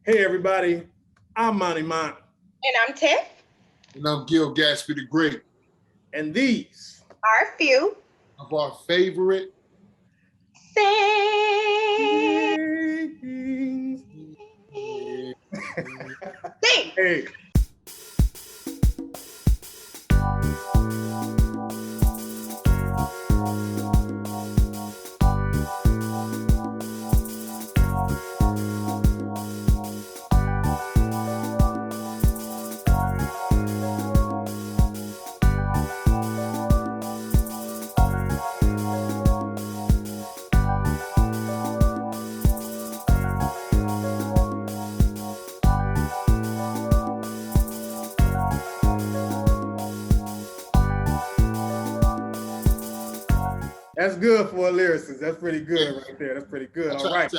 Hey everybody, I'm Monty Mont, And I'm Tiff. And I'm Gil Gatsby the Great. and these Our few. Of our favorite Sing. Sing. hey, that's good for a lyricist. That's pretty good right there. That's pretty good. All right,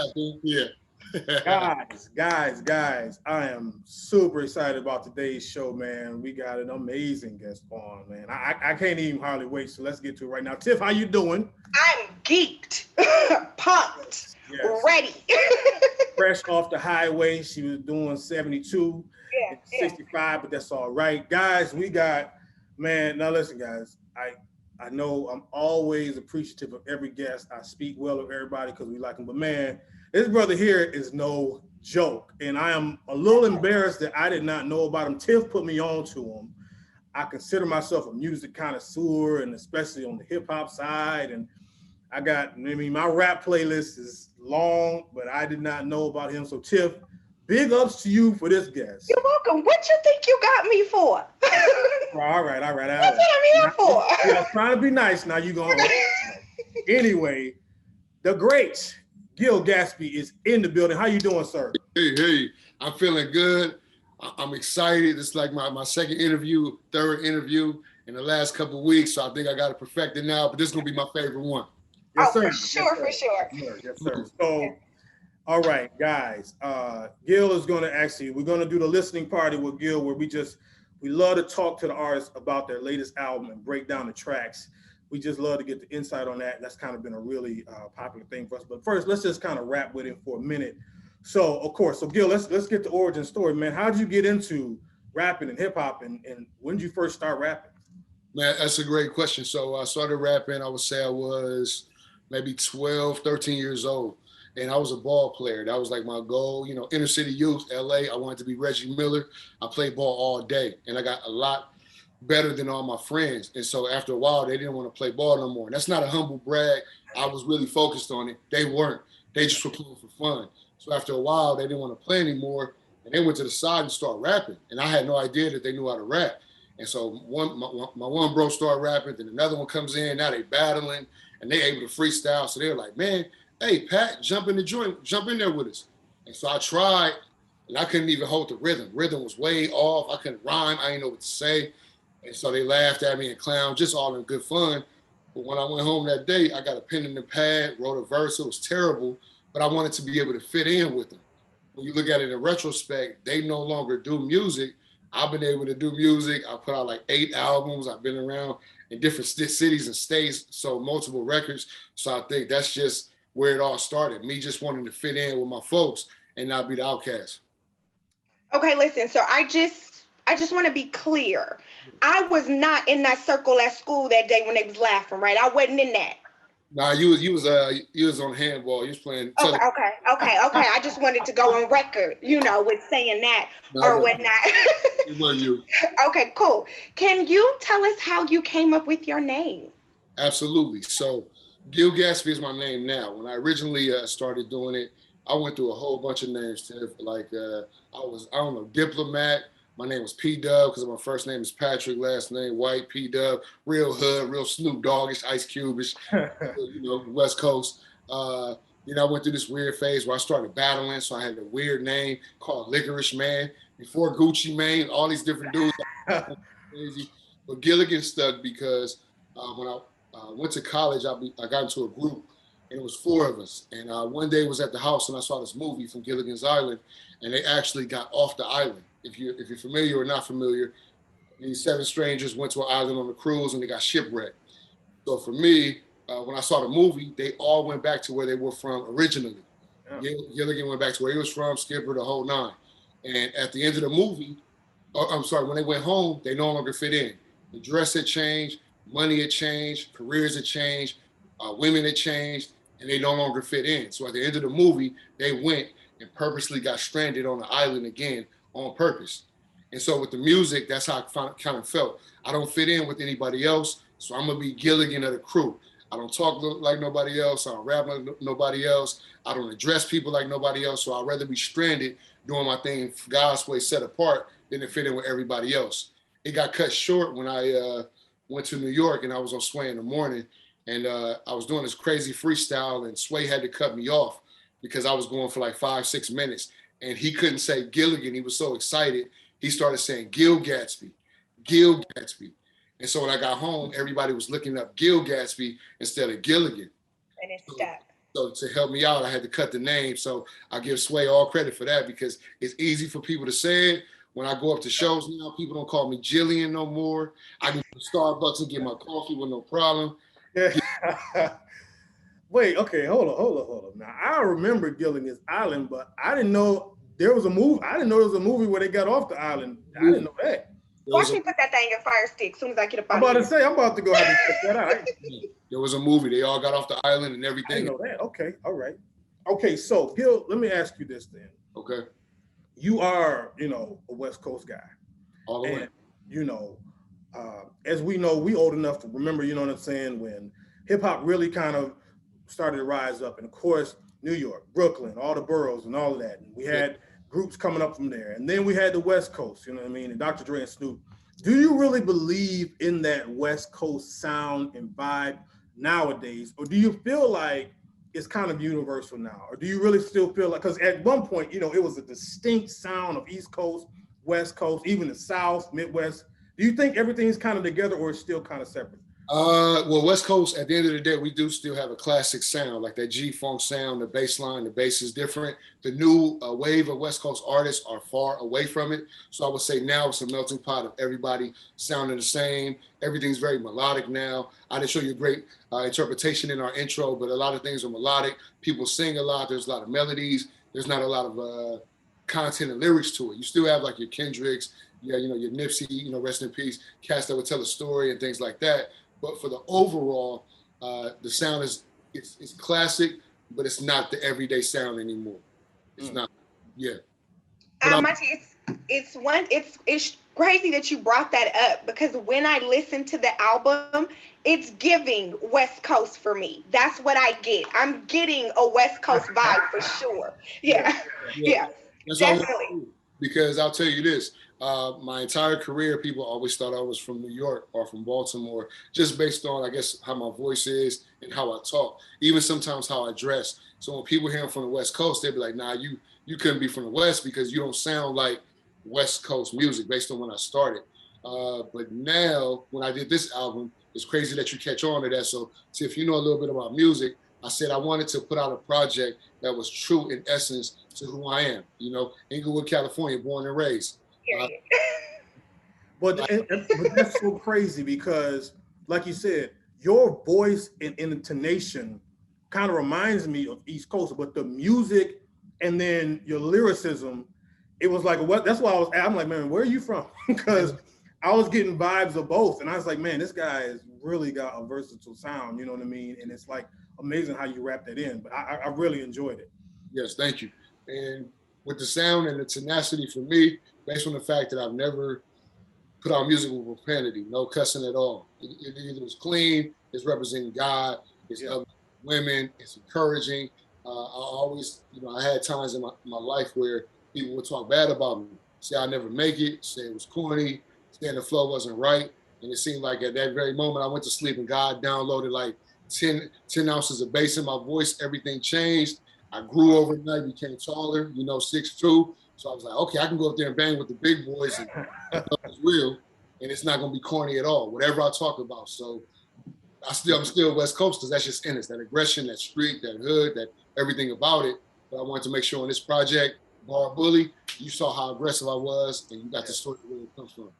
Yeah. guys, I am super excited about today's show, man. We got an amazing guest on, man. I can't even hardly wait. So let's get to it right now. Tiff, how you doing? I'm geeked, pumped, Yes. ready. Fresh off the highway. She was doing 72, Yeah. 65, but that's all right. Guys, we got, man, now listen, guys. I know I'm always appreciative of every guest. I speak well of everybody because we like them. But man, this brother here is no joke. And I am a little embarrassed that I did not know about him. Tiff put me on to him. I consider myself a music connoisseur, and especially on the hip hop side. And my rap playlist is long, but I did not know about him. So Tiff, big ups to you for this guest. You're welcome. What you think you got me for? All right. That's what I'm here for. I was trying to be nice. Now you going. Anyway, the great Gil Gatsby is in the building. How you doing, sir? Hey, I'm feeling good. I'm excited. It's like my second interview, third interview in the last couple of weeks. So I think I got it perfected now, but this is going to be my favorite one. Yes, sir. For sure. Yes, sir. So, all right, guys. Gil is going to we're going to do the listening party with Gil where we love to talk to the artists about their latest album and break down the tracks. We just love to get the insight on that. And that's kind of been a really popular thing for us. But first, let's just kind of rap with him for a minute. So, of course, Gil, let's get the origin story, man. How did you get into rapping and hip hop, and when did you first start rapping? Man, that's a great question. So I started rapping, I would say I was maybe 12, 13 years old. And I was a ball player. That was like my goal, inner city youth, LA. I wanted to be Reggie Miller. I played ball all day. And I got a lot better than all my friends. And so after a while, they didn't want to play ball no more. And that's not a humble brag. I was really focused on it. They weren't. They just were playing for fun. So after a while, they didn't want to play anymore. And they went to the side and started rapping. And I had no idea that they knew how to rap. And so my one bro started rapping, then another one comes in. Now they battling, and they able to freestyle. So they're like, man, hey, Pat, jump in the joint, jump in there with us. And so I tried, and I couldn't even hold the rhythm. Rhythm was way off. I couldn't rhyme. I didn't know what to say. And so they laughed at me and clowned, just all in good fun. But when I went home that day, I got a pen and a pad, wrote a verse. It was terrible, but I wanted to be able to fit in with them. When you look at it in retrospect, they no longer do music. I've been able to do music. I put out like 8 albums. I've been around in different cities and states, sold multiple records. So I think that's just where it all started. Me just wanting to fit in with my folks and not be the outcast. Okay, listen. So I just want to be clear. I was not in that circle at school that day when they was laughing, right? I wasn't in that. Nah, you was on handball. You was playing. Okay. I just wanted to go on record, with saying that or whatnot. It wasn't you. Okay, cool. Can you tell us how you came up with your name? Absolutely. So Gil Gatsby is my name now. When I originally started doing it, I went through a whole bunch of names. Like Diplomat. My name was P-Dub because my first name is Patrick, last name White, P-Dub, real hood, real Snoop Doggish, Ice Cube-ish, West Coast. I went through this weird phase where I started battling, so I had a weird name called Licorice Man. Before Gucci Mane, all these different dudes. Crazy. But Gilligan stuck because when I went to college, I got into a group, and it was 4 of us. And one day was at the house, and I saw this movie from Gilligan's Island, and they actually got off the island. If you're familiar or not familiar, these 7 strangers went to an island on a cruise and they got shipwrecked. So for me, when I saw the movie, they all went back to where they were from originally. Gilligan went back to where he was from, Skipper, the whole nine. And at the end of the movie, I'm sorry, when they went home, they no longer fit in. The dress had changed, money had changed, careers had changed, women had changed, and they no longer fit in. So at the end of the movie, they went and purposely got stranded on the island again on purpose. And so with the music, that's how I kind of felt. I don't fit in with anybody else, so I'm going to be Gilligan of the crew. I don't talk like nobody else. I don't rap like nobody else. I don't address people like nobody else. So I'd rather be stranded doing my thing God's way, set apart, than to fit in with everybody else. It got cut short when I went to New York and I was on Sway in the morning. And I was doing this crazy freestyle and Sway had to cut me off because I was going for like 5-6 minutes. And he couldn't say Gilligan. He was so excited. He started saying Gil Gatsby, Gil Gatsby. And so when I got home, everybody was looking up Gil Gatsby instead of Gilligan. And it stuck. So to help me out, I had to cut the name. So I give Sway all credit for that because it's easy for people to say it. When I go up to shows now, people don't call me Jillian no more. I can go to Starbucks and get my coffee with no problem. Wait, okay, hold on. Now I remember Gilligan's Island, but I didn't know there was a movie. I didn't know there was a movie where they got off the island. I didn't know that. Watch me put that thing in fire stick as soon as I get up I'm out about of to say, I'm about to go ahead and check that out. There was a movie. They all got off the island and I everything. didn't know that. Okay, all right. Okay, so Gil, let me ask you this then. Okay. You are, a West Coast guy. All the way. As we know, we old enough to remember, you know what I'm saying, when hip hop really kind of started to rise up. And of course, New York, Brooklyn, all the boroughs and all of that. And we had groups coming up from there. And then we had the West Coast, you know what I mean? And Dr. Dre and Snoop. Do you really believe in that West Coast sound and vibe nowadays? Or do you feel like it's kind of universal now? Or do you really still feel like, because at one point, it was a distinct sound of East Coast, West Coast, even the South, Midwest. Do you think everything's kind of together or it's still kind of separate? Well, West Coast, at the end of the day, we do still have a classic sound, like that G-Funk sound, the bass line, the bass is different. The new wave of West Coast artists are far away from it. So I would say now it's a melting pot of everybody sounding the same. Everything's very melodic now. I didn't show you a great interpretation in our intro, but a lot of things are melodic. People sing a lot. There's a lot of melodies. There's not a lot of content and lyrics to it. You still have like your Kendricks, your Nipsey, rest in peace, cats that would tell a story and things like that. But for the overall, the sound is it's classic, but it's not the everyday sound anymore. It's not. Yeah. Monty, it's crazy that you brought that up because when I listen to the album, it's giving West Coast for me. That's what I get. I'm getting a West Coast vibe for sure. Yeah. That's definitely. Because I'll tell you this. My entire career, people always thought I was from New York or from Baltimore, just based on, I guess, how my voice is and how I talk, even sometimes how I dress. So when people hear I'm from the West Coast, they'd be like, nah, you couldn't be from the West because you don't sound like West Coast music based on when I started. But now, when I did this album, it's crazy that you catch on to that. So, Tiff, you know a little bit about music. I said I wanted to put out a project that was true in essence to who I am, Inglewood, California, born and raised. But that's so crazy because, like you said, your voice and intonation kind of reminds me of East Coast, but the music and then your lyricism, it was like, what? That's why I'm like, man, where are you from? Because I was getting vibes of both, and I was like, man, this guy has really got a versatile sound, you know what I mean? And it's like amazing how you wrap that in, but I really enjoyed it. Yes, thank you. And with the sound and the tenacity for me, based on the fact that I've never put out music with profanity, no cussing at all. It either was clean, it's representing God, it's helping women, it's encouraging. I always, I had times in my life where people would talk bad about me, say I never make it, say it was corny, say the flow wasn't right. And it seemed like at that very moment I went to sleep and God downloaded like 10 ounces of bass in my voice, everything changed. I grew overnight, became taller, 6'2". So I was like, okay, I can go up there and bang with the big boys and it's real. And it's not going to be corny at all, whatever I talk about. So I'm still West Coast because that's just in us, that aggression, that street, that hood, that everything about it. But I wanted to make sure on this project, Bar Bully, you saw how aggressive I was and you got the story where it comes from.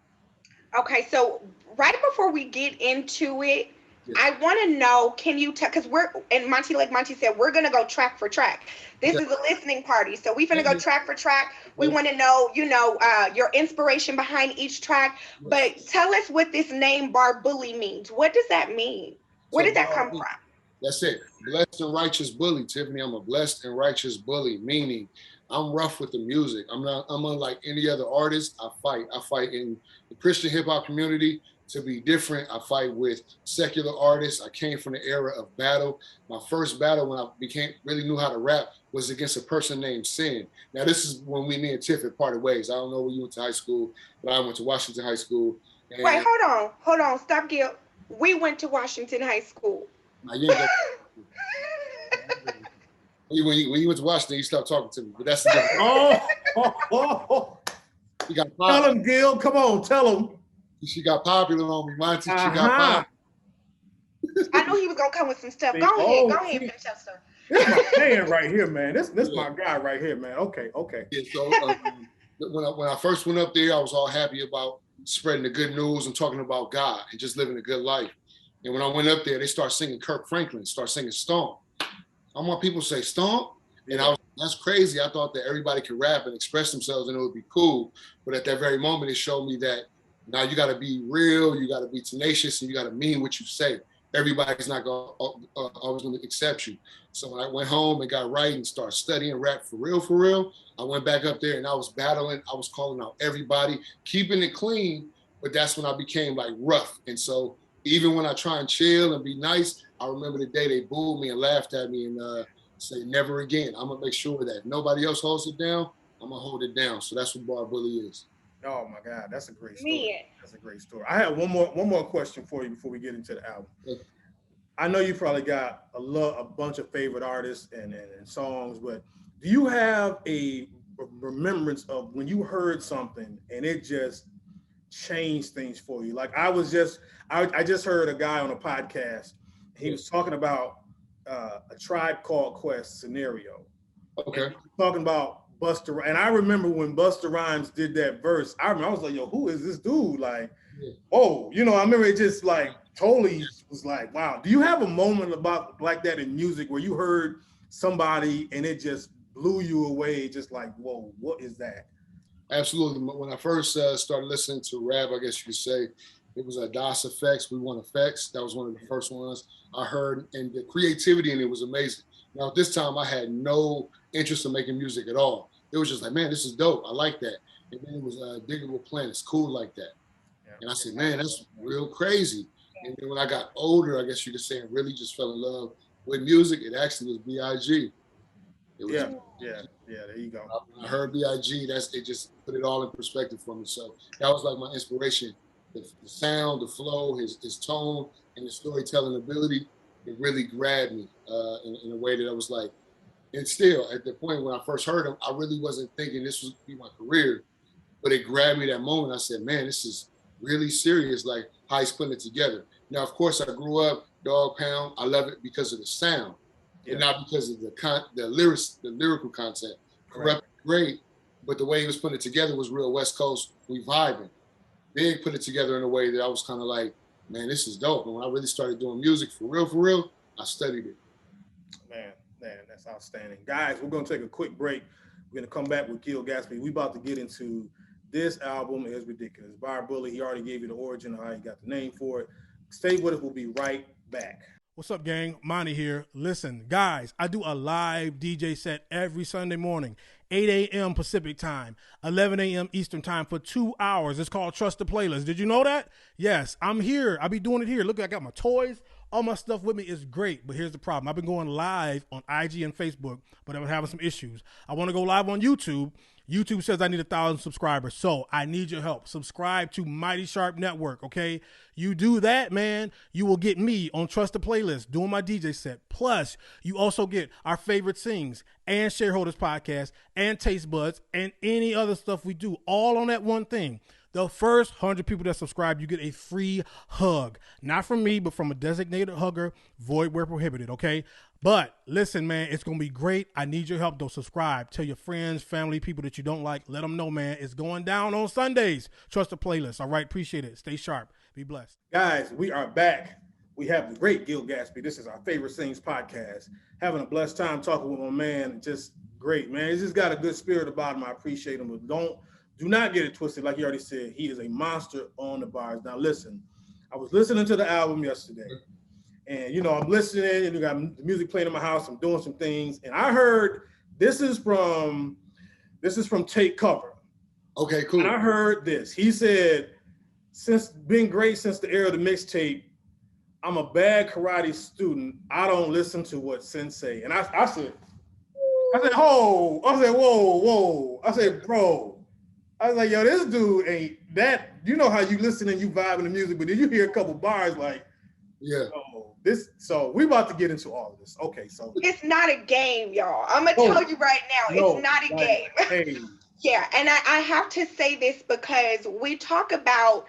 Okay, so right before we get into it, I want to know, can you tell, because like Monty said, we're going to go track for track. This is a listening party. So we're going to go track for track. We want to know, your inspiration behind each track. But tell us what this name Bar Bully means. What does that mean? Where did that come from? That's it. Blessed and righteous bully, Tiffany. I'm a blessed and righteous bully, meaning I'm rough with the music. I'm unlike any other artist. I fight in the Christian hip hop community to be different. I fight with secular artists. I came from the era of battle. My first battle when I really knew how to rap was against a person named Sin. Now this is when me and Tiff had parted ways. I don't know where you went to high school, but I went to Washington High School. Wait, hold on. Stop, Gil. We went to Washington High School. Now, when you went to Washington, you stopped talking to me. But that's the difference. Tell him, Gil. Come on, tell him. She got popular on me, Monty. She got popular. I knew he was gonna come with some stuff. Go ahead, finish up stuff. This is my man right here, man. This my guy right here, man. Okay. Yeah, so when I first went up there, I was all happy about spreading the good news and talking about God and just living a good life. And when I went up there, they start singing Kirk Franklin, start singing Stomp. I want people to say Stomp, and that's crazy. I thought that everybody could rap and express themselves and it would be cool. But at that very moment, it showed me that now you got to be real, you got to be tenacious, and you got to mean what you say. Everybody's not always going to accept you. So when I went home and got right and started studying rap for real, I went back up there and I was battling. I was calling out everybody, keeping it clean. But that's when I became like rough. And so even when I try and chill and be nice, I remember the day they booed me and laughed at me and say, never again. I'm going to make sure that if nobody else holds it down, I'm going to hold it down. So that's what Bar Bully is. Oh my God, that's a great story. That's a great story. I have one more question for you before we get into the album. Okay. I know you probably got a bunch of favorite artists and songs, but do you have a remembrance of when you heard something and it just changed things for you? Like I just heard a guy on a podcast. He was talking about a Tribe Called Quest scenario. Okay. Talking about Busta, and I remember when Busta Rhymes did that verse. I was like, "Yo, who is this dude?" Like, oh, I remember it just like totally was like, "Wow." Do you have a moment about like that in music where you heard somebody and it just blew you away? Just like, "Whoa, what is that?" Absolutely. When I first started listening to rap, I guess you could say it was a DOS Effects. We Want Effects. That was one of the first ones I heard, and the creativity in it was amazing. Now, at this time, I had no interest in making music at all. It was just like, man, this is dope. I like that. And then it was Diggable Planets, cool like that. Yeah. And I said, man, that's real crazy. Yeah. And then when I got older, I guess you could say, and really just fell in love with music, it actually was B.I.G. Yeah, there you go. When I heard B.I.G., it just put it all in perspective for me. So that was like my inspiration. The sound, the flow, his tone, and the storytelling ability, it really grabbed me in a way that I was like, and still at the point when I first heard him, I really wasn't thinking this was be my career, but it grabbed me that moment. I said, man, this is really serious, like how he's putting it together. Now, of course, I grew up Dog Pound. I love it because of the sound and not because of the lyrical content. Correct. Great, but the way he was putting it together was real West Coast, we vibing. Big put it together in a way that I was kind of like, man, this is dope. And when I really started doing music for real, I studied it. Man, that's outstanding. Guys, we're going to take a quick break. We're going to come back with Gil Gatsby. We're about to get into this album is ridiculous. Bar Bully, he already gave you the origin of how he got the name for it. Stay with us. We'll be right back. What's up, gang? Monty here. Listen, guys, I do a live DJ set every Sunday morning, 8 a.m. Pacific time, 11 a.m. Eastern time for 2 hours. It's called Trust the Playlist. Did you know that? Yes, I'm here. I'll be doing it here. Look, I got my toys. All my stuff with me is great, but here's the problem. I've been going live on IG and Facebook, but I've been having some issues. I want to go live on YouTube. YouTube says I need 1,000 subscribers, so I need your help. Subscribe to Mighty Sharp Network, okay? You do that, man, you will get me on Trust the Playlist doing my DJ set. Plus, you also get our favorite sings and Shareholders Podcast and Taste Buds and any other stuff we do, all on that one thing. The first 100 people that subscribe, you get a free hug. Not from me, but from a designated hugger, void where prohibited, okay? But listen, man, it's going to be great. I need your help, though. Subscribe. Tell your friends, family, people that you don't like. Let them know, man. It's going down on Sundays. Trust the Playlist. All right? Appreciate it. Stay sharp. Be blessed. Guys, we are back. we have the great Gil Gatsby. This is our favorite things podcast. Having a blessed time talking with my man. Just great, man. He's just got a good spirit about him. I appreciate him. But do not get it twisted. Like you already said, he is a monster on the bars. Now listen, I was listening to the album yesterday, and I'm listening, and you got the music playing in my house. I'm doing some things, and I heard this is from Take Cover. Okay, cool. And I heard this. He said, since been great since the era of the mixtape, I'm a bad karate student. I don't listen to what sensei. And I said, whoa. I said, whoa. I said, bro. I was like, yo, this dude ain't that. You know how you listen and you vibe in the music, but then you hear a couple bars like, yeah. Oh, this. So we about to get into all of this. Okay, so it's not a game, y'all. I'm gonna tell you right now, it's not a game. Hey. Yeah, and I have to say this because we talk about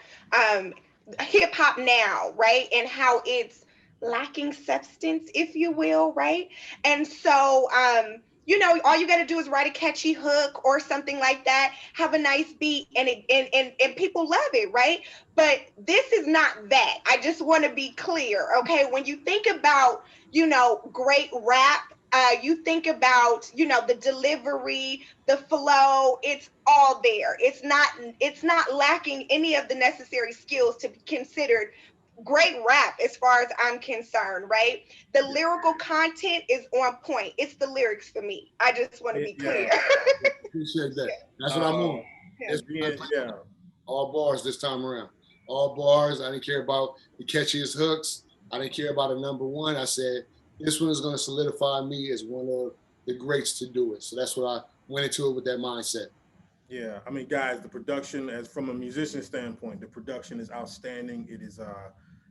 hip hop now, right? And how it's lacking substance, if you will, right? And so, all you got to do is write a catchy hook or something like that, have a nice beat, and people love it, right? But this is not that. I just want to be clear, okay? When you think about, great rap, you think about, the delivery, the flow, it's all there. It's not lacking any of the necessary skills to be considered great rap as far as I'm concerned, right? The lyrical content is on point. It's the lyrics for me. I just want to be clear. Appreciate that. That's what I'm on. Yeah. All bars this time around. All bars. I didn't care about the catchiest hooks. I didn't care about a number one. I said, this one is going to solidify me as one of the greats to do it. So that's what I went into it with that mindset. Yeah, I mean, guys, the production, as from a musician standpoint, the production is outstanding. It is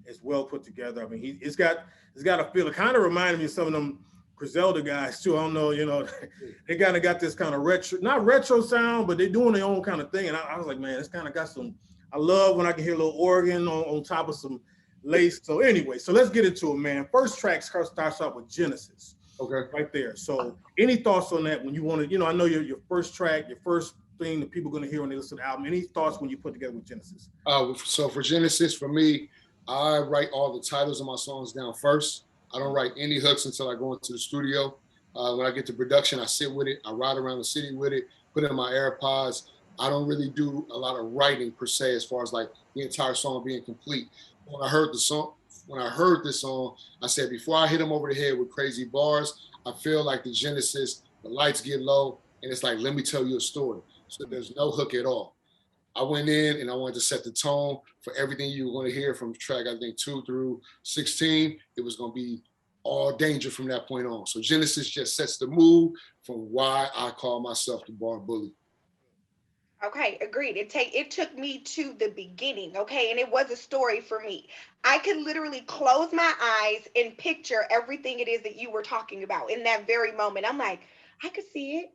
it's well put together. I mean, it's got a feel. It kind of reminded me of some of them Griselda guys too. I don't know, they kind of got this kind of not retro sound, but they're doing their own kind of thing. And I was like, man, it's kind of got some. I love when I can hear a little organ on top of some lace. So anyway, so let's get into it, man. First track starts off with Genesis. Okay. Right there. So any thoughts on that when you want to, I know your first track, your first thing that people are going to hear when they listen to the album. Any thoughts when you put together with Genesis? So for Genesis, for me, I write all the titles of my songs down first. I don't write any hooks until I go into the studio. When I get to production, I sit with it. I ride around the city with it, put it in my AirPods. I don't really do a lot of writing per se, as far as like the entire song being complete. When I heard this song, I said, before I hit him over the head with crazy bars, I feel like the Genesis, the lights get low, and it's like, let me tell you a story. So there's no hook at all. I went in and I wanted to set the tone for everything you were going to hear from track, I think 2 through 16. It was going to be all danger from that point on. So Genesis just sets the mood from why I call myself the bar bully. Okay, agreed. It took me to the beginning, okay? And it was a story for me. I could literally close my eyes and picture everything it is that you were talking about in that very moment. I'm like, I could see it.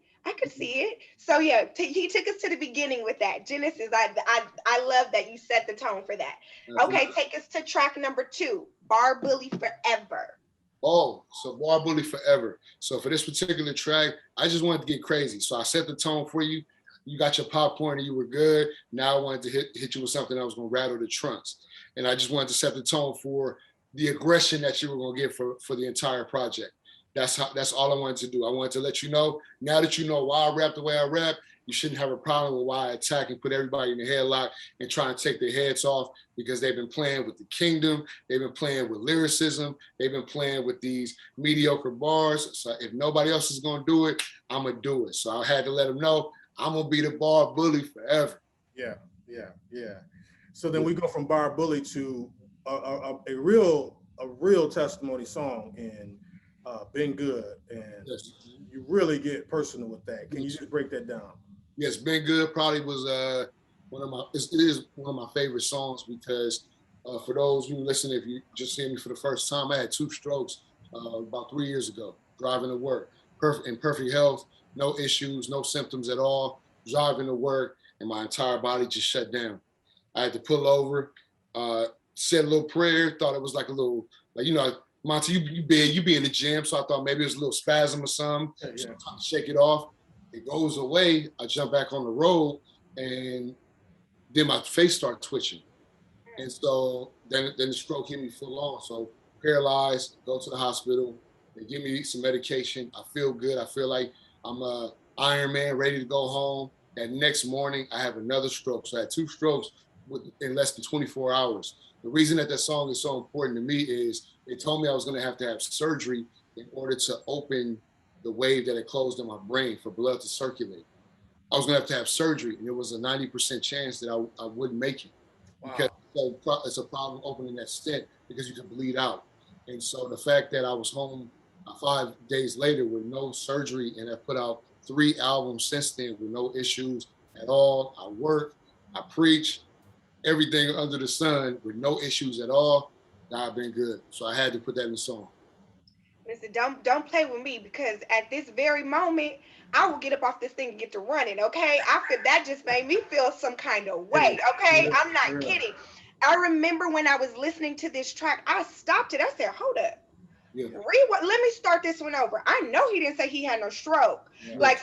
So yeah, he took us to the beginning with that. Genesis, I love that you set the tone for that. Okay, take us to track number 2, Bar Bully Forever. Oh, so Bar Bully Forever. So for this particular track, I just wanted to get crazy. So I set the tone for you. You got your popcorn and you were good. Now I wanted to hit you with something that was going to rattle the trunks. And I just wanted to set the tone for the aggression that you were going to get for the entire project. That's all I wanted to do. I wanted to let you know, now that you know why I rap the way I rap, you shouldn't have a problem with why I attack and put everybody in the headlock and try and take their heads off, because they've been playing with the kingdom. They've been playing with lyricism. They've been playing with these mediocre bars. So if nobody else is going to do it, I'm going to do it. So I had to let them know I'm going to be the bar bully forever. Yeah. So then we go from bar bully to a real testimony song in Been Good. And yes. You really get personal with that. Can you just break that down? Yes, Been Good probably was it is one of my favorite songs, because for those who listen, if you just hear me for the first time, I had 2 strokes about 3 years ago, driving to work, in perfect health, no issues, no symptoms at all, driving to work, and my entire body just shut down. I had to pull over, said a little prayer, thought it was like a little, Monty, you be in the gym, so I thought maybe it was a little spasm or something. Yeah. So I'm trying to shake it off. It goes away. I jump back on the road, and then my face started twitching. And so then the stroke hit me full on. So paralyzed, go to the hospital. They give me some medication. I feel good. I feel like I'm a Iron Man, ready to go home. That next morning, I have another stroke. So I had 2 strokes in less than 24 hours. The reason that song is so important to me is they told me I was going to have surgery in order to open the wave that had closed in my brain for blood to circulate. I was going to have surgery, and it was a 90% chance that I wouldn't make it. Wow. Because it's a problem opening that stent because you can bleed out. And so the fact that I was home 5 days later with no surgery, and I put out 3 albums since then with no issues at all. I work, I preach, everything under the sun with no issues at all. I've been good. So I had to put that in the song. Listen, don't play with me, because at this very moment, I will get up off this thing and get to running, okay? That just made me feel some kind of way, okay? Yeah, I'm not kidding. I remember when I was listening to this track, I stopped it. I said, hold up. Yeah. Let me start this one over. I know he didn't say he had no stroke. Yeah.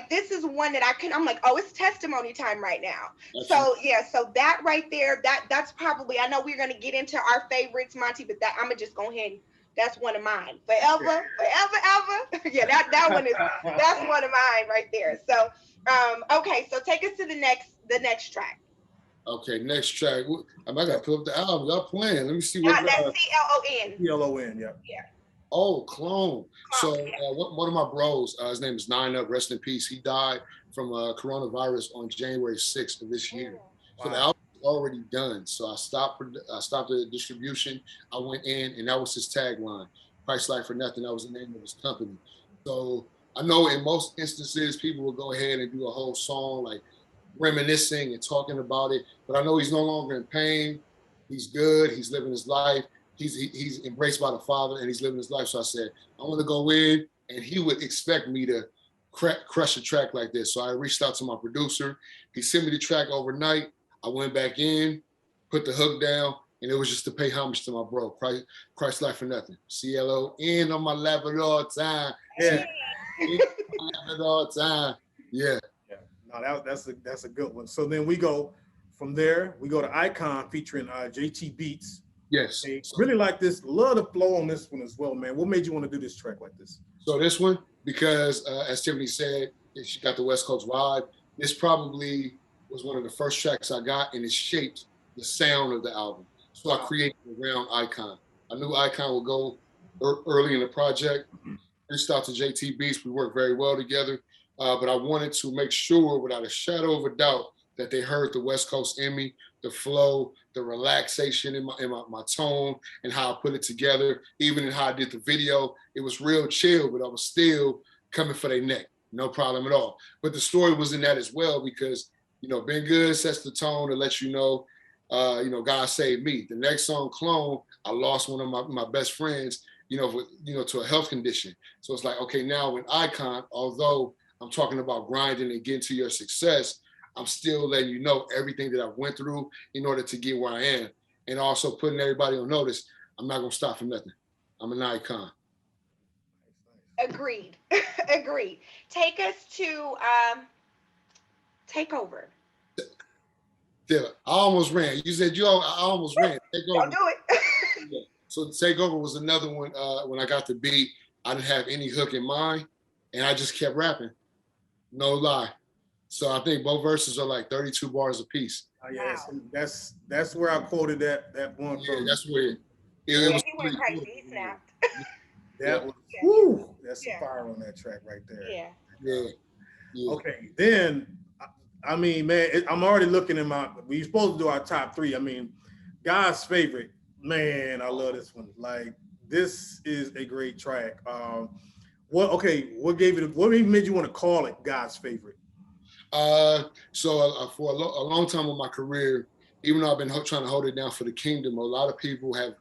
This is one that I'm like, oh, it's testimony time right now. That's so that right there, that's probably, I know we're gonna get into our favorites, Monty, but that I'm gonna just go ahead and that's one of mine. Forever, ever. Yeah, that's one of mine right there. So okay, so take us to the next track. Okay, next track. I gotta pull up the album. Y'all playing. Let me see what. That's CLON. CLON, yeah. Yeah. Oh, Clone. So one of my bros, his name is Nine Up, rest in peace. He died from coronavirus on January 6th of this year. So the album was already done. So I stopped the distribution. I went in, and that was his tagline. Price Like for Nothing. That was the name of his company. So I know in most instances, people will go ahead and do a whole song like reminiscing and talking about it, but I know he's no longer in pain. He's good. He's living his life. He's embraced by the Father, and he's living his life. So I said, I want to go in, and he would expect me to crush a track like this. So I reached out to my producer. He sent me the track overnight. I went back in, put the hook down, and it was just to pay homage to my bro, Christ Life for Nothing. CLON on my lap at all time. Yeah. At all time. Yeah. No, that's a good one. So then we go from there. We go to Icon featuring JT Beats. Yes. They really like this. Love the flow on this one as well, man. What made you want to do this track like this? So this one, because as Tiffany said, she got the West Coast vibe. This probably was one of the first tracks I got, and it shaped the sound of the album. So I created around Icon. I knew Icon would go early in the project. Reached out to JT Beats. We worked very well together. But I wanted to make sure, without a shadow of a doubt, that they heard the West Coast in me, the flow, the relaxation in my tone, and how I put it together. Even in how I did the video, it was real chill, but I was still coming for their neck. No problem at all. But the story was in that as well, because, Been Good sets the tone to let you know, God saved me. The next song, Clone, I lost one of my best friends, to a health condition. So it's like, okay, now with Icon, although I'm talking about grinding and getting to your success, I'm still letting you know everything that I went through in order to get where I am. And also putting everybody on notice, I'm not going to stop for nothing. I'm an icon. Agreed. Agreed. Take us to Takeover. Yeah, I almost ran. You said I almost ran. Takeover. Don't do it. Yeah. So Takeover was another one. When I got the beat, I didn't have any hook in mind, and I just kept rapping. No lie. So I think both verses are like 32 bars apiece. Yeah, wow. That's where I quoted that one. Yeah, that's where it was. He went crazy. He snapped. That was woo. That's some fire on that track right there. Yeah. Okay, then I mean, man, I'm already looking at we're supposed to do our top 3. I mean, God's favorite. Man, I love this one. Like, this is a great track. What made you want to call it God's favorite? So for a long time in my career, even though I've been trying to hold it down for the kingdom, a lot of people have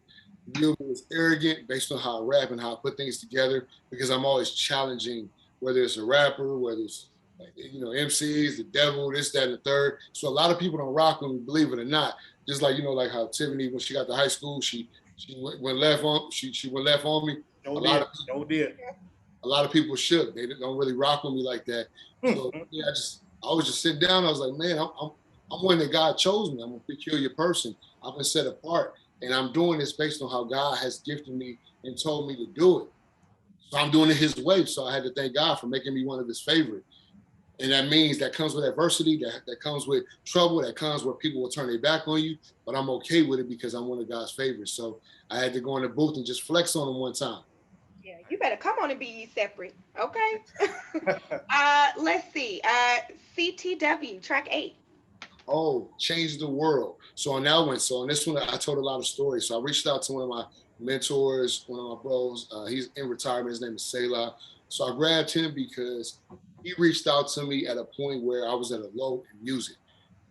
viewed me as arrogant based on how I rap and how I put things together, because I'm always challenging, whether it's a rapper, whether it's MCs, the devil, this, that, and the third. So a lot of people don't rock with me, believe it or not. Just like, like how Tiffany, when she got to high school, she went left on me. A lot of people shook. They don't really rock with me like that. So I was just sitting down. I was like, man, I'm one that God chose me. I'm a peculiar person. I've been set apart. And I'm doing this based on how God has gifted me and told me to do it. So I'm doing it his way. So I had to thank God for making me one of his favorites. And that means that comes with adversity, that comes with trouble, that comes where people will turn their back on you. But I'm okay with it because I'm one of God's favorites. So I had to go in the booth and just flex on him one time. Yeah, you better come on and be ye separate. Okay. Let's see. CTW, track 8. Oh, change the world. So on that one, so on this one, I told a lot of stories. So I reached out to one of my mentors, one of my bros. He's in retirement. His name is Selah. So I grabbed him because he reached out to me at a point where I was at a low in music.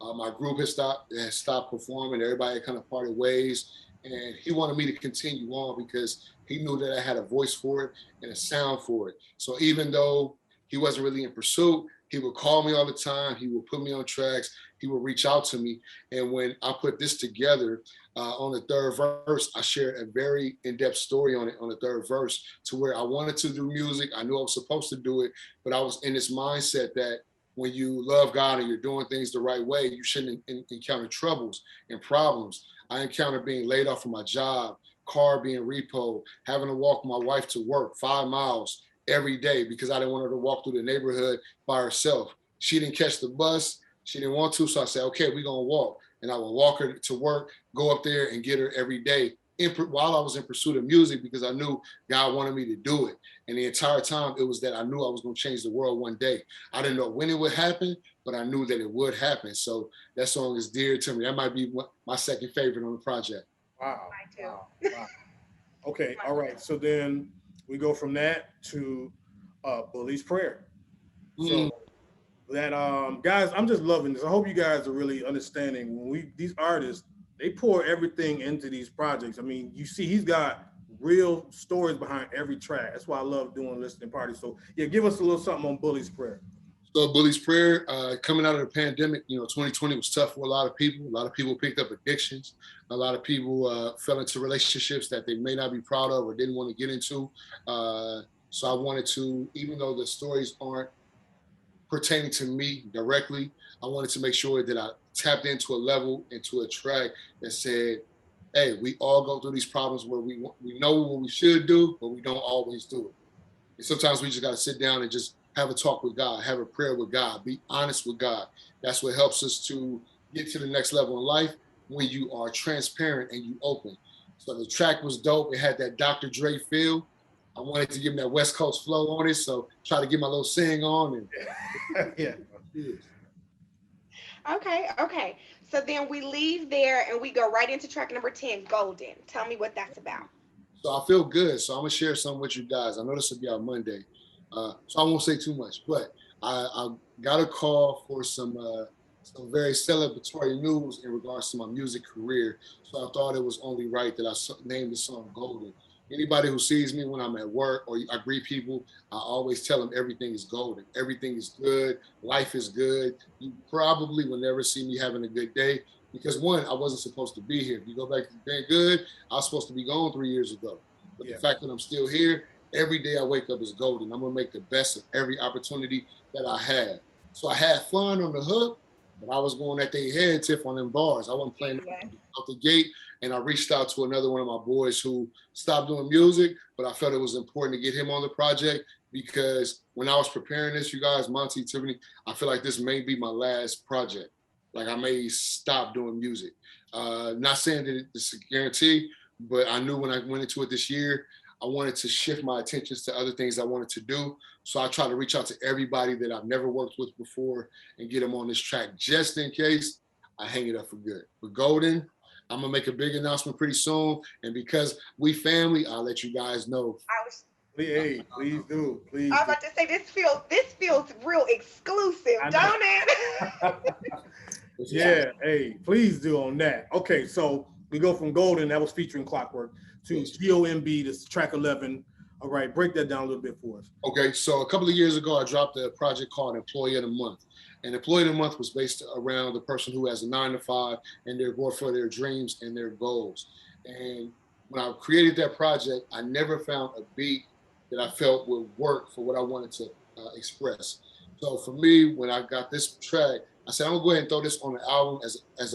My group had stopped performing. Everybody had kind of parted ways, and he wanted me to continue on because he knew that I had a voice for it and a sound for it. So even though he wasn't really in pursuit, he would call me all the time. He would put me on tracks. He would reach out to me. And when I put this together on the third verse, I shared a very in-depth story on it on the third verse to where I wanted to do music. I knew I was supposed to do it, but I was in this mindset that when you love God and you're doing things the right way, you shouldn't encounter troubles and problems. I encountered being laid off from my job, car being repoed, having to walk my wife to work 5 miles every day because I didn't want her to walk through the neighborhood by herself. She didn't catch the bus. She didn't want to. So I said, okay, we're going to walk. And I would walk her to work, go up there and get her every day while I was in pursuit of music because I knew God wanted me to do it. And the entire time it was that I knew I was going to change the world one day. I didn't know when it would happen, but I knew that it would happen. So that song is dear to me. That might be my second favorite on the project. Wow. Wow. Okay. All right. So then we go from that to Bully's Prayer. So that guys, I'm just loving this. I hope you guys are really understanding when these artists, they pour everything into these projects. I mean, you see he's got real stories behind every track. That's why I love doing listening parties. So yeah, give us a little something on Bully's Prayer. So Bully's Prayer, coming out of the pandemic, 2020 was tough for a lot of people. A lot of people picked up addictions. A lot of people fell into relationships that they may not be proud of or didn't want to get into. So I wanted to, even though the stories aren't pertaining to me directly, I wanted to make sure that I tapped into a level, into a track that said, hey, we all go through these problems where we know what we should do, but we don't always do it. And sometimes we just got to sit down and just have a talk with God, have a prayer with God, be honest with God. That's what helps us to get to the next level in life when you are transparent and you open. So the track was dope. It had that Dr. Dre feel. I wanted to give him that West Coast flow on it, so try to get my little sing on. And yeah. Okay. So then we leave there and we go right into track number 10, Golden. Tell me what that's about. So I feel good. So I'm going to share something with you guys. I know this will be out Monday, so I won't say too much. But I got a call for some very celebratory news in regards to my music career. So I thought it was only right that I named the song Golden. Anybody who sees me when I'm at work or I greet people, I always tell them everything is golden. Everything is good. Life is good. You probably will never see me having a good day because, one, I wasn't supposed to be here. If you go back to being good, I was supposed to be gone 3 years ago. But the fact that I'm still here, every day I wake up is golden. I'm going to make the best of every opportunity that I have. So I had fun on the hook, but I was going at their head, Tiff, on them bars. I wasn't playing out the gate. And I reached out to another one of my boys who stopped doing music, but I felt it was important to get him on the project because when I was preparing this, you guys, Monty, Tiffany, I feel like this may be my last project. Like I may stop doing music. Not saying that it's a guarantee, but I knew when I went into it this year, I wanted to shift my attentions to other things I wanted to do. So I tried to reach out to everybody that I've never worked with before and get them on this track just in case I hang it up for good. But Golden, I'm gonna make a big announcement pretty soon, and because we family, I'll let you guys know. Please do. Please. I was about to say this feels real exclusive, don't it? Yeah. Hey, please do on that. Okay, so we go from Golden, that was featuring Clockwork, to GOMB, this track 11. All right, break that down a little bit for us. Okay, so a couple of years ago, I dropped a project called Employee of the Month. And Employee of the Month was based around the person who has a 9-to-5 and they're going for their dreams and their goals. And when I created that project, I never found a beat that I felt would work for what I wanted to express. So for me, when I got this track, I said, I'm gonna go ahead and throw this on the album as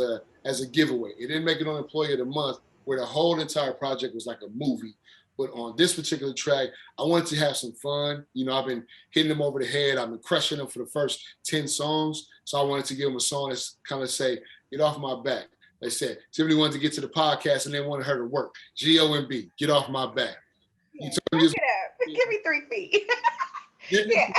a giveaway. It didn't make it on Employee of the Month, where the whole entire project was like a movie. But on this particular track, I wanted to have some fun. You know, I've been hitting them over the head. I've been crushing them for the first 10 songs. So I wanted to give them a song that's kind of say, get off my back. They said, Tiffany wanted to get to the podcast and they wanted her to work. G-O-M-B, get off my back. Yeah. It up. Give me 3 feet. Yeah.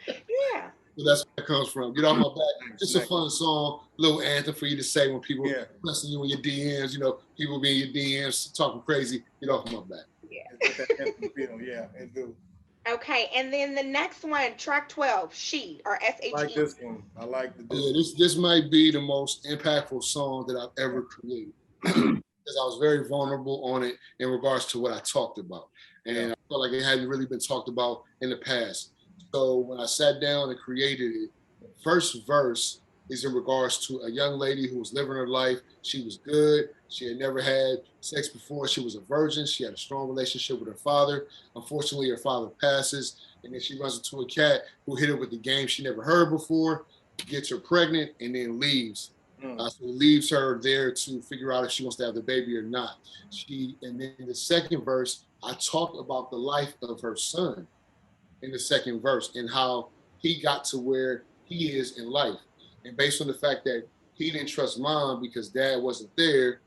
Yeah. So that's where it comes from. Get off my back. Just a fun song, little anthem for you to say when people pressing you in your DMs, you know, people be in your DMs talking crazy. Get off my back. Yeah, it do. Okay, and then the next one, track 12, She, or S-H-E. I like this one. I like this. Yeah, this might be the most impactful song that I've ever created. Because I was very vulnerable on it in regards to what I talked about. And I felt like it hadn't really been talked about in the past. So when I sat down and created it, the first verse is in regards to a young lady who was living her life. She was good. She had never had sex before. She was a virgin. She had a strong relationship with her father. Unfortunately, her father passes. And then she runs into a cat who hit her with the game she never heard before, gets her pregnant, and then leaves. So it leaves her there to figure out if she wants to have the baby or not. And then in the second verse, I talked about the life of her son in the second verse and how he got to where he is in life. And based on the fact that he didn't trust mom because dad wasn't there,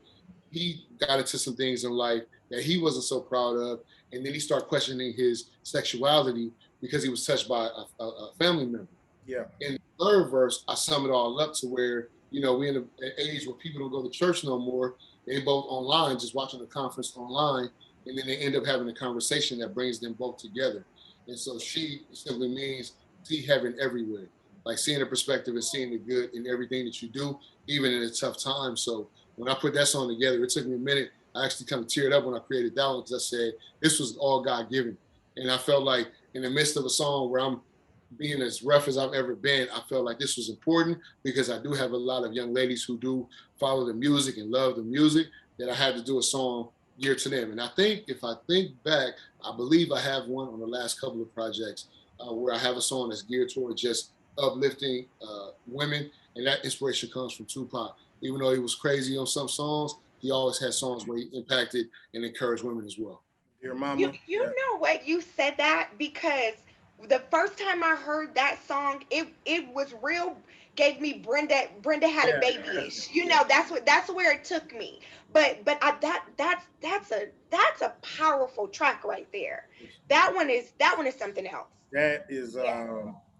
he got into some things in life that he wasn't so proud of. And then he started questioning his sexuality because he was touched by a family member. Yeah. In the third verse, I sum it all up to where, you know, we're in an age where people don't go to church no more. They both online, just watching the conference online. And then they end up having a conversation that brings them both together. And so she simply means see heaven everywhere, like seeing the perspective and seeing the good in everything that you do, even in a tough time. So when I put that song together, it took me a minute. I actually kind of teared up when I created that one because I said, this was all God-given. And I felt like in the midst of a song where I'm being as rough as I've ever been, I felt like this was important because I do have a lot of young ladies who do follow the music and love the music, that I had to do a song geared to them. And I think if I think back, I believe I have one on the last couple of projects where I have a song that's geared toward just uplifting women. And that inspiration comes from Tupac. Even though he was crazy on some songs, he always had songs where he impacted and encouraged women as well. Dear mama. You know what? You said that because the first time I heard that song, it was real. Gave me Brenda had a baby-ish. You know, that's where it took me. But that's a powerful track right there. That one is something else. That is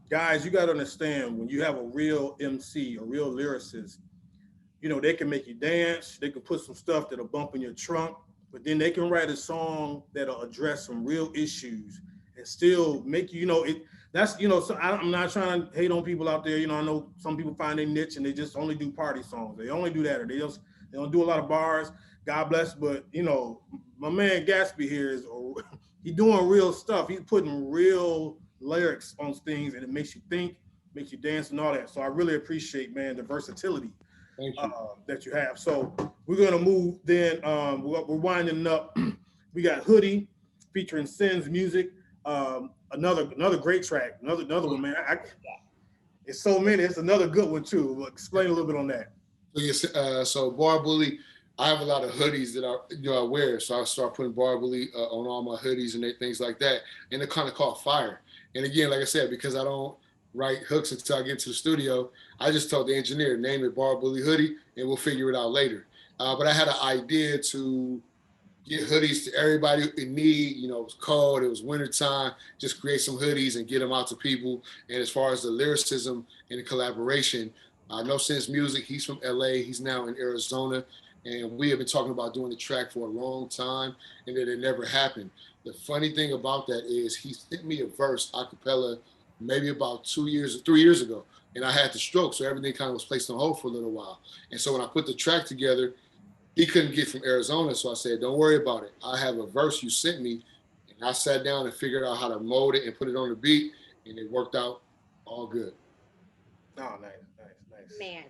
guys, you got to understand, when you have a real MC, a real lyricist, you know, they can make you dance, they can put some stuff that'll bump in your trunk, but then they can write a song that'll address some real issues and still make you, you know, that's, you know, so I'm not trying to hate on people out there. You know, I know some people find their niche and they just only do party songs. They only do that, or they don't do a lot of bars. God bless, but you know, my man Gatsby here is he's doing real stuff. He's putting real lyrics on things, and it makes you think, makes you dance, and all that. So I really appreciate, man, the versatility that you have. So we're gonna move then. We're winding up. We got Hoodie featuring Sin's music. Another great track. Another one, man. It's so many. It's another good one too. Explain a little bit on that. So Bar Bully, I have a lot of hoodies that I wear. So I start putting Bar Bully on all my hoodies and things like that. And it kind of caught fire. And again, like I said, because I don't write hooks until I get to the studio, I just told the engineer, name it Bar Bully Hoodie, and we'll figure it out later. But I had an idea to get hoodies to everybody in need. You know, it was cold, it was wintertime, just create some hoodies and get them out to people. And as far as the lyricism and the collaboration, I know Sin's music, he's from LA, he's now in Arizona, and we have been talking about doing the track for a long time, and that it never happened. The funny thing about that is he sent me a verse a cappella maybe about 3 years ago, and I had the stroke, so everything kind of was placed on hold for a little while. And so when I put the track together, he couldn't get from Arizona, so I said, don't worry about it. I have a verse you sent me, and I sat down and figured out how to mold it and put it on the beat, and it worked out all good. Oh, nice. Man.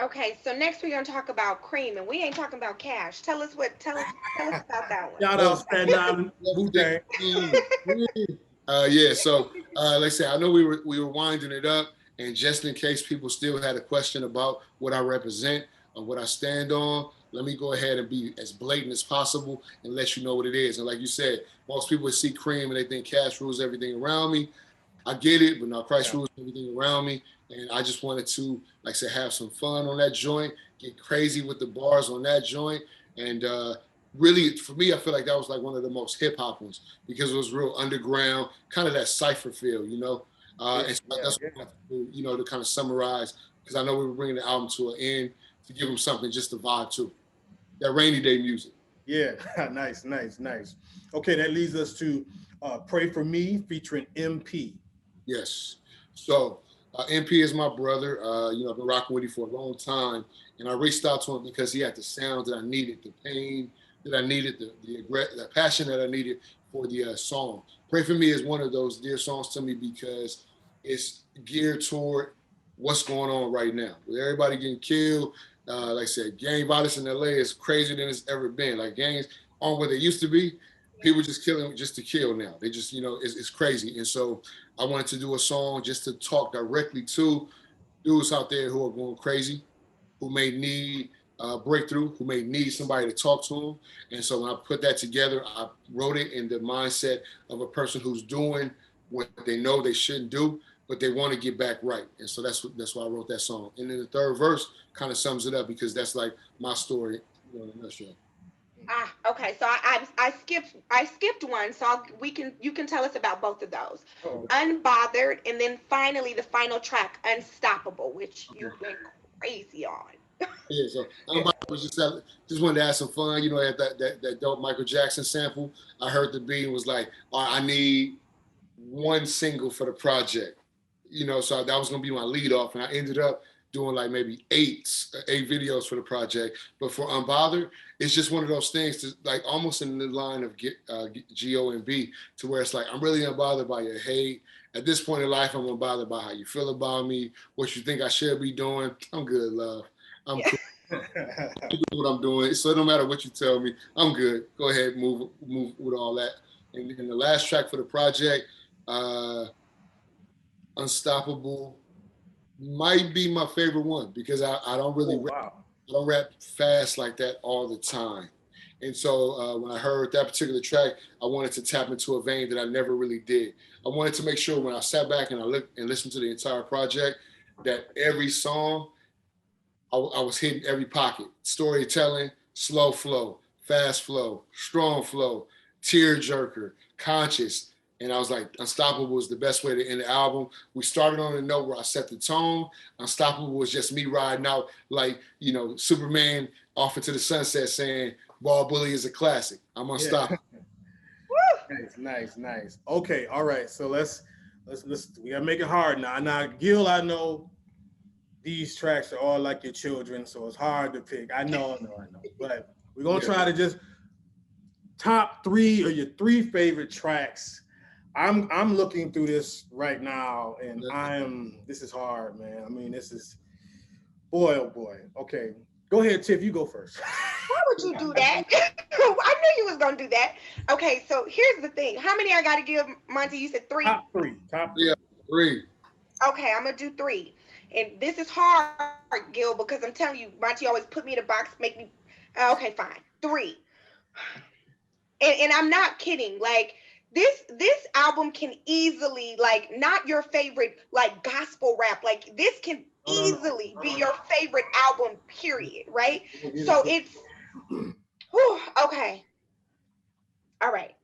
Okay, so next we're gonna talk about Cream, and we ain't talking about Cash. Tell us about that one. Shout out Staten Island. Yeah, so like I said, I know we were winding it up, and just in case people still had a question about what I represent, of what I stand on. Let me go ahead and be as blatant as possible and let you know what it is. And like you said, most people see cream and they think cash rules everything around me. I get it, but now Christ rules everything around me. And I just wanted to, like I said, have some fun on that joint, get crazy with the bars on that joint. And really, for me, I feel like that was like one of the most hip hop ones because it was real underground, kind of that cypher feel, you know? And so that's what I have to do, you know, to kind of summarize, because I know we were bringing the album to an end to give them something just to vibe to. That rainy day music. Yeah, nice. Okay, that leads us to Pray For Me featuring MP. Yes. So MP is my brother. You know, I've been rocking with him for a long time. And I reached out to him because he had the sound that I needed, the pain that I needed, the passion that I needed for the song. Pray For Me is one of those dear songs to me because it's geared toward what's going on right now. With everybody getting killed, like I said, gang violence in LA is crazier than it's ever been. Like gangs aren't what they used to be. People just killing just to kill now. They just, you know, it's crazy. And so I wanted to do a song just to talk directly to dudes out there who are going crazy, who may need a breakthrough, who may need somebody to talk to them. And so when I put that together, I wrote it in the mindset of a person who's doing what they know they shouldn't do, but they want to get back right. And so that's why I wrote that song. And then the third verse kind of sums it up because that's like my story, you know, in a nutshell. Okay. So I skipped one, so you can tell us about both of those. Oh. Unbothered, and then finally the final track, Unstoppable, which you went crazy on. Yeah, so Unbothered was just wanted to have some fun. You know, at that dope Michael Jackson sample, I heard the beat and was like, all right, I need one single for the project. You know, so that was gonna be my lead off, and I ended up doing like maybe eight videos for the project. But for Unbothered, it's just one of those things to like almost in the line of GOMB, to where it's like, I'm really unbothered by your hate. At this point in life, I'm unbothered by how you feel about me, what you think I should be doing. I'm good, love. I'm cool. I'm doing what I'm doing. So no matter what you tell me, I'm good. Go ahead, move with all that. And the last track for the project, Unstoppable, might be my favorite one because I don't really I don't rap fast like that all the time. And so when I heard that particular track, I wanted to tap into a vein that I never really did. I wanted to make sure when I sat back and I looked and listened to the entire project that every song, I was hitting every pocket. Storytelling, slow flow, fast flow, strong flow, tear jerker, conscious. And I was like, Unstoppable was the best way to end the album. We started on a note where I set the tone. Unstoppable was just me riding out like, you know, Superman off into the sunset saying, Ball Bully is a classic. I'm unstoppable. Yeah. Nice. Okay, all right. So let's we gotta make it hard now. Now, Gil, I know these tracks are all like your children, so it's hard to pick. I know. But we're gonna try to just top three or your three favorite tracks. I'm looking through this right now, and this is hard, man. I mean, this is, boy, oh boy. Okay, go ahead, Tiff. You go first. Why would you do that? I knew you was gonna do that. Okay, so here's the thing. How many I gotta give, Monty? You said three. Top three. Yeah, three. Okay, I'm gonna do three, and this is hard, Gil, because I'm telling you, Monty always put me in a box, make me. Okay, fine, three. And I'm not kidding. Like, this album can easily, like, not your favorite, like, gospel rap. Like, this can easily be your favorite album, period, right? So it's, okay. All right.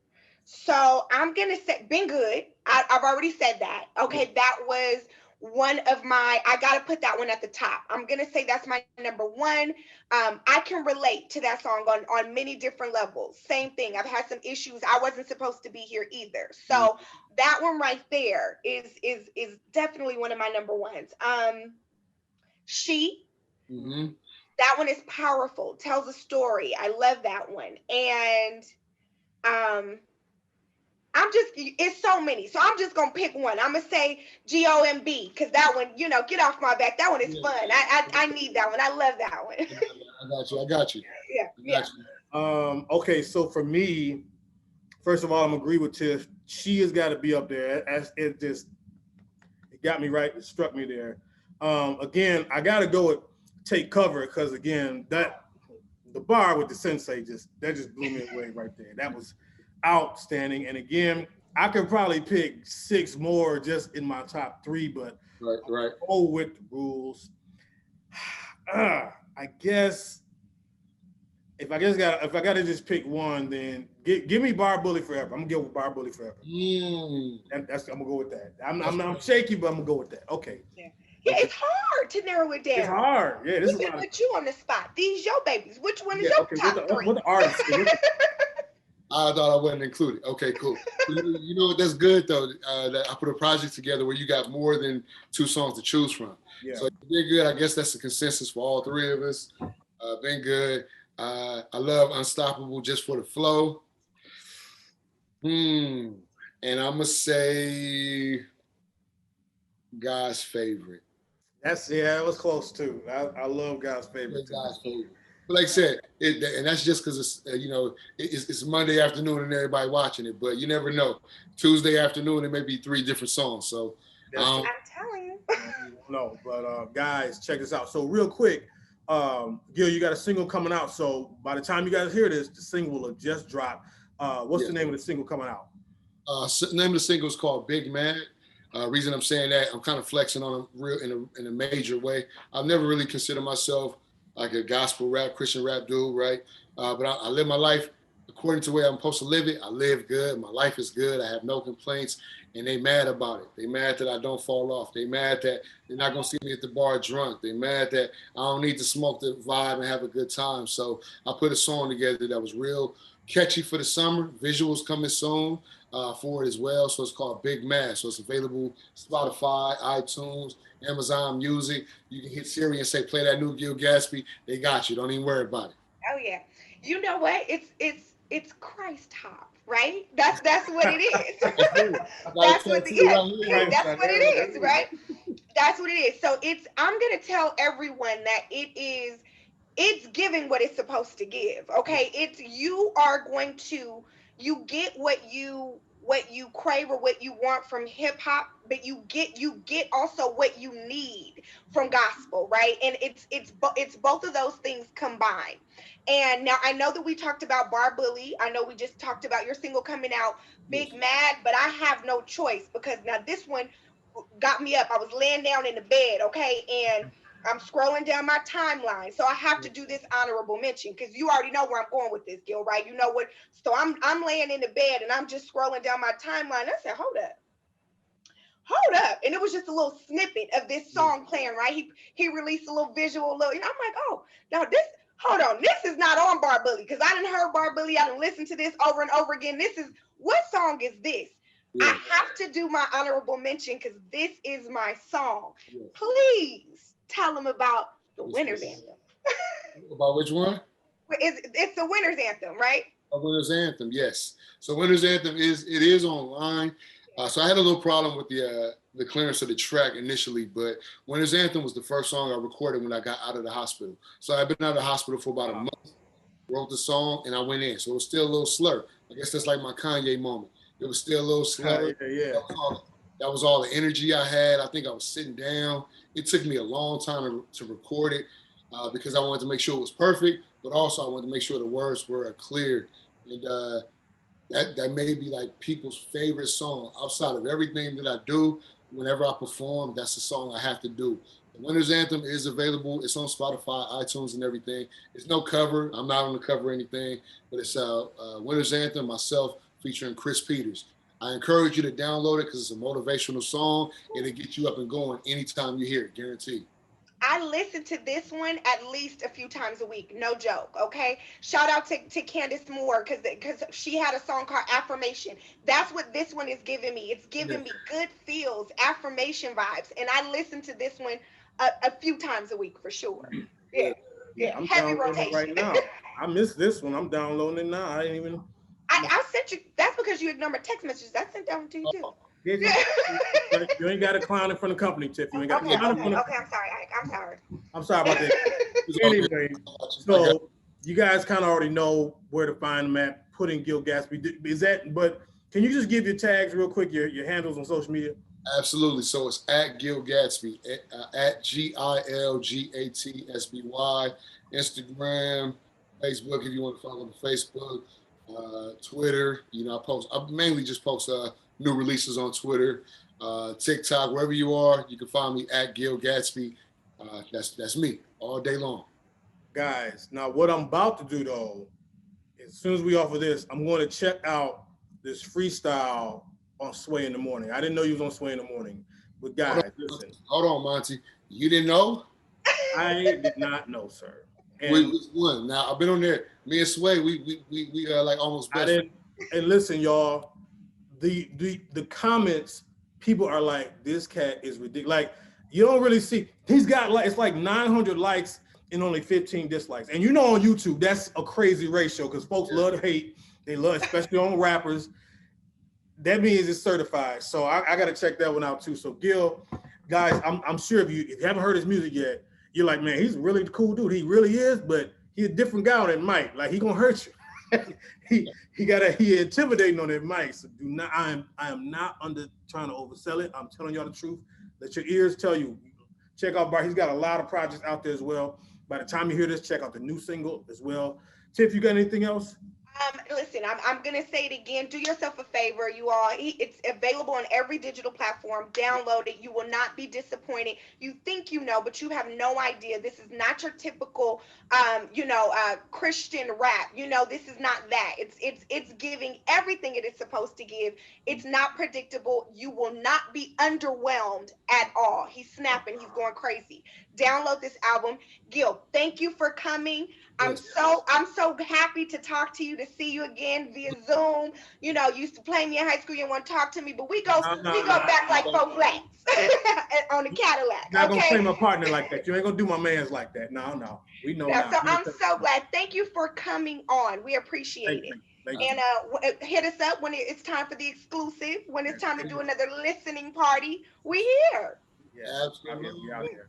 So I'm going to say, Been Good. I've already said that. Okay, that was one of my, I got to put that one at the top. I'm going to say that's my number one. I can relate to that song on many different levels. Same thing. I've had some issues. I wasn't supposed to be here either. So that one right there is definitely one of my number ones. She, that one is powerful, tells a story. I love that one. And it's so many. So I'm just going to pick one. I'm going to say GOMB, because that one, you know, get off my back. That one is fun. I need that one. I love that one. I got you. Yeah. Okay, so for me, first of all, I'm agree with Tiff. She has got to be up there. It got me right. It struck me there. Again, I got to go with take cover because again, that the bar with the sensei just blew me away right there. That was outstanding. And again, I could probably pick 6 more just in my top 3, but right. go with the rules. I guess if I got to just pick one, then give me Bar Bully Forever. I'm gonna go with Bar Bully Forever. I'm gonna go with that. I'm shaky, but I'm gonna go with that. Okay. Yeah, it's hard to narrow it down. It's hard. Yeah, this is put you on the spot. These your babies. Which one is your top 3? What the artist? I thought I wasn't included. Okay, cool. You know what? That's good though. That I put a project together where you got more than 2 songs to choose from. Yeah. So been good. I guess that's the consensus for all 3 of us. Been good. I love Unstoppable just for the flow. And I'm gonna say God's Favorite. That was close too. I love God's Favorite. God's Favorite. But like I said, and that's just because it's Monday afternoon and everybody watching it. But you never know. Tuesday afternoon, it may be 3 different songs. So I'm telling you. No, but guys, check this out. So real quick, Gil, you got a single coming out. So by the time you guys hear this, the single will have just dropped. What's the name of the single coming out? Name of the single is called Big Mad. Reason I'm saying that, I'm kind of flexing on in a major way. I've never really considered myself like a gospel rap, Christian rap dude, right? But I live my life according to the way I'm supposed to live it. I live good. My life is good. I have no complaints. And they mad about it. They mad that I don't fall off. They mad that they're not going to see me at the bar drunk. They mad that I don't need to smoke the vibe and have a good time. So I put a song together that was real catchy for the summer. Visuals coming soon for it as well. So it's called Big Mad. So it's available Spotify, iTunes, Amazon Music. You can hit Siri and say, play that new Gil Gatsby. They got you. Don't even worry about it. Oh yeah. You know what? It's Christ Hop. Right? That's what it is. That's what it is, right? That's what it is. So I'm gonna tell everyone that it's giving what it's supposed to give. Okay. You get what you crave or what you want from hip hop, but you get also what you need from gospel, right? And it's both of those things combined. And now I know that we talked about Bar Bully. I know we just talked about your single coming out, Big Mad, but I have no choice because now this one got me up. I was laying down in the bed, okay, and I'm scrolling down my timeline. So I have to do this honorable mention because you already know where I'm going with this, Gil, right? You know what? So I'm laying in the bed and I'm just scrolling down my timeline. I said, hold up. And it was just a little snippet of this song playing, right? He released a little visual, and I'm like, oh, now this is not on Bar Bully because I didn't heard Bar Bully. I didn't listen to this over and over again. What song is this? Yeah. I have to do my honorable mention because this is my song. Yeah. Please tell them about the Winners Anthem. About which one? It's the Winners Anthem, right? A Winners Anthem, yes. So Winners Anthem is online. So I had a little problem with the clearance of the track initially, but Winners Anthem was the first song I recorded when I got out of the hospital. So I've been out of the hospital for about a month, wrote the song, and I went in. So it was still a little slur. I guess that's like my Kanye moment. It was still a little slur. Yeah. That was all the energy I had. I think I was sitting down. It took me a long time to record it because I wanted to make sure it was perfect, but also I wanted to make sure the words were clear. And that may be like people's favorite song outside of everything that I do. Whenever I perform, that's the song I have to do. The Winners Anthem is available. It's on Spotify, iTunes, and everything. It's no cover. I'm not on the cover or anything, but it's Winners Anthem, myself, featuring Chris Peters. I encourage you to download it because it's a motivational song. It'll get you up and going anytime you hear it, guaranteed. I listen to this one at least a few times a week, no joke, okay? Shout out to Candace Moore because she had a song called Affirmation. That's what this one is giving me. It's giving me good feels, affirmation vibes, and I listen to this one a few times a week for sure. Yeah. I'm heavy downloading rotation. Right now. I missed this one. I'm downloading it now. I didn't even. I sent you. That's because you ignored my text messages. I sent that one to you too. You ain't got a clown in front of company, Tiff. You ain't got okay, I'm sorry. I'm sorry. I'm sorry about that. Anyway, so you guys kind of already know where to find them at. Put in Gil Gatsby. Is that? But can you just give your tags real quick? Your handles on social media. Absolutely. So it's at Gil Gatsby, at GILGATSBY, Instagram, Facebook, if you want to follow the Facebook, Twitter. You know, I mainly just post new releases on Twitter, TikTok, wherever you are, you can find me at Gil Gatsby. That's me all day long. Guys, now what I'm about to do though, as soon as we offer this, I'm going to check out this freestyle on Sway in the Morning. I didn't know you was on Sway in the Morning. But guys, listen. Hold on, Monty. You didn't know? I did not know, sir. Which And one? Now I've been on there. Me and Sway, we are like almost I best. didn't. And listen, y'all, the comments, people are like, this cat is ridiculous. Like, you don't really see. He's got like it's like 900 likes and only 15 dislikes. And you know on YouTube, that's a crazy ratio because folks love to hate. They love, especially on rappers. That means it's certified. So I got to check that one out too. So Gil, guys, I'm sure if you haven't heard his music yet, you're like, man, he's a really cool dude. He really is, but he's a different guy than Mike. Like he gonna hurt you. he intimidating on that mic. So do not. I am not trying to oversell it. I'm telling y'all the truth. Let your ears tell you. Check out Bart. He's got a lot of projects out there as well. By the time you hear this, check out the new single as well. Tiff, you got anything else? Listen, I'm gonna say it again. Do yourself a favor, you all. It's available on every digital platform. Download it. You will not be disappointed. You think you know, but you have no idea. This is not your typical, Christian rap. You know, this is not that. It's giving everything it is supposed to give. It's not predictable. You will not be underwhelmed at all. He's snapping. He's going crazy. Download this album. Gil, thank you for coming. I'm so happy to talk to you, to see you again via Zoom. You know, you used to play me in high school, you want to talk to me, but we go back like 4 flats on the Cadillac. You're not gonna play my partner like that. You ain't gonna do my man's like that. No. We know now. So I'm so glad. Thank you for coming on. We appreciate it. And hit us up when it's time for the exclusive, when it's time to do another listening party. We here. Yeah, absolutely. We out here.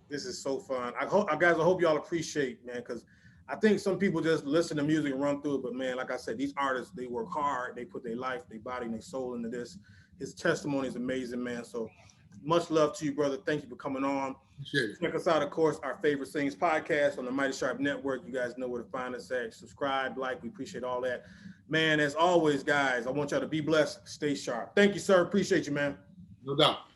This is so fun. I hope y'all appreciate, man, because I think some people just listen to music and run through it. But man, like I said, these artists, they work hard. They put their life, their body, and their soul into this. His testimony is amazing, man. So much love to you, brother. Thank you for coming on. Check us out, of course, our Favorite Things podcast on the Mighty Sharp Network. You guys know where to find us at. Subscribe, like, we appreciate all that. Man, as always, guys, I want y'all to be blessed, stay sharp. Thank you, sir. Appreciate you, man. No doubt.